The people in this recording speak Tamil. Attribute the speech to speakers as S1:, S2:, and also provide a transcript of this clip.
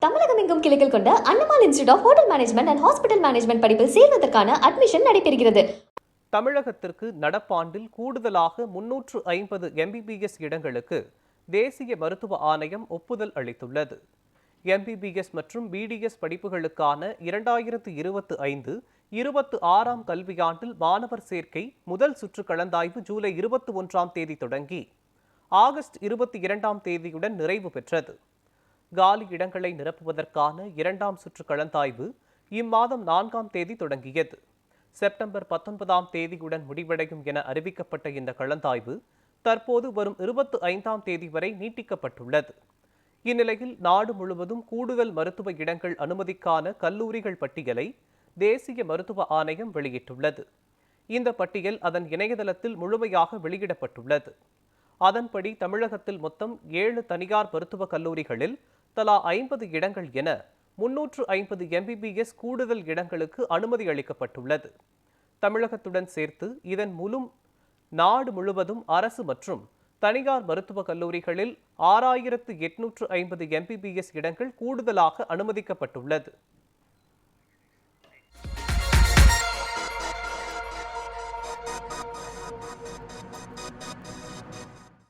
S1: தமிழகம் எங்கும் கிளைகள் கொண்ட Annamal institute of hotel management and hospital management படிப்பில் சேர்வதற்கான அட்மிஷன் நடைபெறுகிறது.
S2: தமிழகத்திற்கு நடப்பாண்டில் கூடுதலாக 350 MBBS இடங்களுக்கு தேசிய மருத்துவ ஆணையம் ஒப்புதல் அளித்துள்ளது. MBBS மற்றும் BDS படிப்புகளுக்கான 2025-26 கல்வியாண்டில் மாணவர் சேர்க்கை முதல் சுற்று கலந்தாய்வு ஜூலை 21 தொடங்கி ஆகஸ்ட் 22 நிறைவு பெற்றது. காலி இடங்களை நிரப்புவதற்கான 2ஆம் சுற்று கலந்தாய்வு இம்மாதம் 4 தொடங்கியது. செப்டம்பர் 19 முடிவடையும் என அறிவிக்கப்பட்ட இந்த கலந்தாய்வு தற்போது வரும் 25 வரை நீட்டிக்கப்பட்டுள்ளது. இந்நிலையில் நாடு முழுவதும் கூடுதல் மருத்துவ இடங்கள் அனுமதிக்கான கல்லூரிகள் பட்டியலை தேசிய மருத்துவ ஆணையம் வெளியிட்டுள்ளது. இந்த பட்டியல் அதன் இணையதளத்தில் முழுமையாக வெளியிடப்பட்டுள்ளது. அதன்படி தமிழகத்தில் மொத்தம் 7 தனியார் மருத்துவக் கல்லூரிகளில் தலா 50 இடங்கள் என 350 MBBS கூடுதல் இடங்களுக்கு அனுமதி அளிக்கப்பட்டுள்ளது. தமிழகத்துடன் சேர்த்து இதன் மூலம் நாடு முழுவதும் அரசு மற்றும் தனியார் மருத்துவக் கல்லூரிகளில் 6850 MBBS இடங்கள் கூடுதலாக அனுமதிக்கப்பட்டுள்ளது.